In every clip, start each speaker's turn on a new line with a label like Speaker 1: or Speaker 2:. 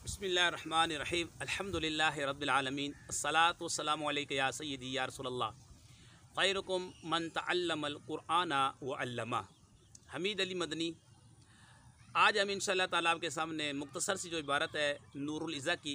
Speaker 1: बिस्मिल्लाहिर्रहमानिर्रहीम अल्हम्दुलिल्लाहि रब्बिल आलमीन अस्सलातु वस्सलामु अलैका या सय्यदी या रसूलल्लाह खैरुकुम मन तअल्लमल कुरआना व अल्लमा। हमीद अली मदनी। आज हम इंशाअल्लाह ताला आपके सामने मुख्तसर सी जो इबारत है नूरुल इज़ा की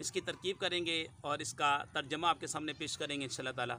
Speaker 1: इसकी तरकीब करेंगे और इसका तर्जमा आपके सामने पेश करेंगे इंशाअल्लाह ताला।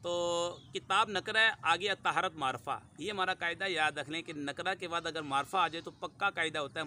Speaker 1: तो किताब नकरा है, आगे तहारत मारफा। ये हमारा कायदा याद रख लें कि नकरा के बाद अगर मारफा आ जाए तो पक्का कायदा होता है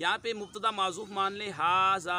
Speaker 1: यहाँ पे मुब्तदा माज़ूफ मान लें, हाज़ा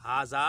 Speaker 1: हाज़ा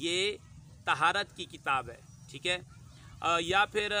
Speaker 1: ये तहारत की किताब है, ठीक है। या फिर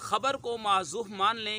Speaker 1: ख़बर को माज़ूफ मान लें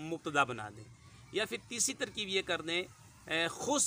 Speaker 1: मुब्तदा बना दें। या फिर तीसरी तरकीब ये कर दें खुस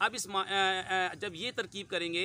Speaker 1: अब इस जब ये तरकीब करेंगे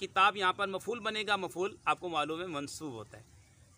Speaker 1: किताब यहाँ पर मफूल बनेगा, मफूल आपको मालूम है मंसूब होता है।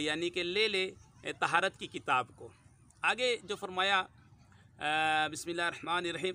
Speaker 1: यानी कि ले तहारत की किताब को। आगे जो फरमाया बिस्मिल्लाहिर्रहमानिर्रहीम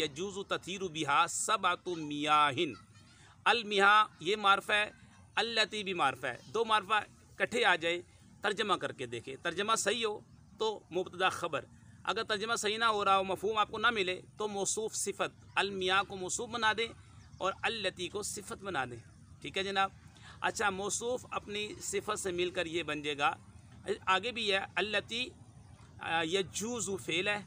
Speaker 1: यजूज़ तत्थीर बिहा सबअत मियाहिन। अलमियाह ये मार्फा है, अलती भी मार्फा है, दो मार्फा इकट्ठे आ जाए। तर्जमा करके देखें, तर्जमा सही हो तो मुब्तदा ख़बर, अगर तर्जमा सही ना हो रहा हो, मफ़हूम आपको ना मिले तो मौसूफ़ सिफ़त, अलमियाह को मौसूफ़ बना दें और अलती को सिफ़त बना दें, ठीक है जनाब। अच्छा, मौसूफ़ अपनी सिफ़त से मिलकर ये बन जाएगा। आगे भी है अलती यजूज़ फ़ेल है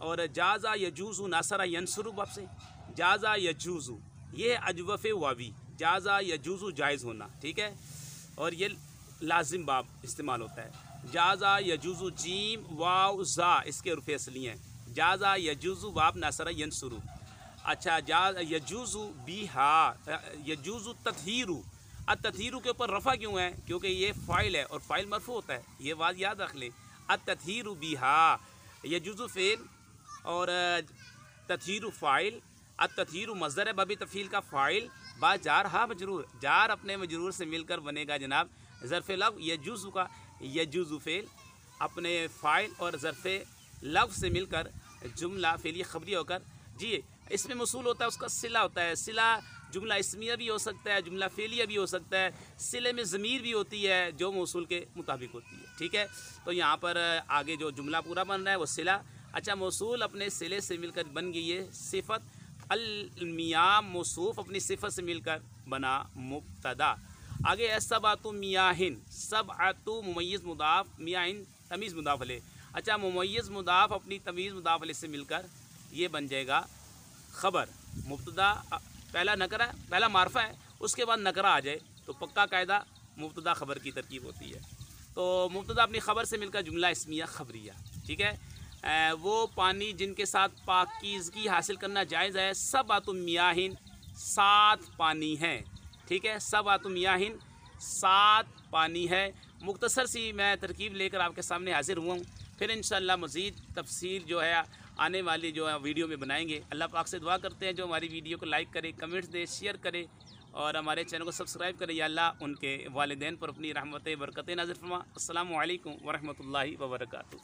Speaker 1: और जाज़ा यजूज़ नासरा यंसुरु बाब से, जाज़ा यजूज़ ये अजवफ़ वावी, जाज़ा यजूज़ जायज़ होना, ठीक है। और ये लाजिम बाब इस्तेमाल होता है। जाज़ा यजूज़ जीम वाव ज़ा इसके उर्फ़ असली हैं। जाज़ा यजूज़ वाब नासरा यंसुरु। अच्छा, यजूज़ बिहा यजूज़ तत्थीर, अत्तथीर के ऊपर रफ़ा क्यों है? क्योंकि ये फ़ाइल है और फ़ाइल मरफ़ू होता है, ये बात याद रख लें। अत्तथीर बिहा यजूज़ फ़ेल और तत्थीर फ़ाइल, अत्तथीर मज़दर है बबी तफ़ील का फ़ाइल, बा जार हा मजरूर, जार अपने मजरूर से मिलकर बनेगा जनाब ज़र्फ़ लव यजूज़ का, यजूज़ फ़ेल अपने फ़ाइल और ज़र्फ़ लव से मिलकर जुमला फ़ेली ख़बरी होकर जी इसमें मौसूल होता है, उसका सिला होता है। सिला जुमला इस्मिया भी हो सकता है, जुमला फ़ेलिया भी हो सकता है, सिले में ज़मीर भी होती है जो मौसूल के मुताबिक होती है, ठीक है। तो यहाँ पर आगे जो जुमला पूरा बन रहा है वो सिला। अच्छा, मौसूल अपने सिले से मिलकर बन गई है सिफ़त। अलमियाह मौसूफ़ अपनी सिफ़त से मिलकर बना मुब्तदा। आगे है सबअत मियाहिन, सबअत मुमय्यज़ मुदाफ़, मियाहिन तमीज़ मुदाफ़ अलैह। अच्छा, मुमय्यज़ मुदाफ़ अपनी तमीज़ मुदाफ़ अलैह से मिलकर ये बन जाएगा ख़बर। मुब्तदा पहला नकरा, पहला मारफा है, उसके बाद नकरा आ जाए तो पक्का कायदा मुब्तदा ख़बर की तरकीब होती है। तो मुब्तदा अपनी ख़बर से मिलकर जुमला इस्मिया ख़बरिया, ठीक है। वो पानी जिनके साथ पाकीज़गी हासिल करना जायज़ है। सबअत मियाहिन, 7 पानी हैं, ठीक है। सबअत मियाहिन 7 पानी है। मुख्तसर सी मैं तरकीब लेकर आपके सामने हाजिर हुआ हूँ। फिर इंशाअल्लाह मज़ीद तफसीर जो है आने वाली जो है वीडियो में बनाएंगे। अल्लाह पाक से दुआ करते हैं जो हमारी वीडियो को लाइक करे, कमेंट्स दे, शेयर करे और हमारे चैनल को सब्सक्राइब करें। या अल्लाह उनके वालिदैन पर अपनी रहमत बरकत नाज़िल फरमा। अस्सलामु अलैकुम व रहमतुल्लाहि व बरकातुहू।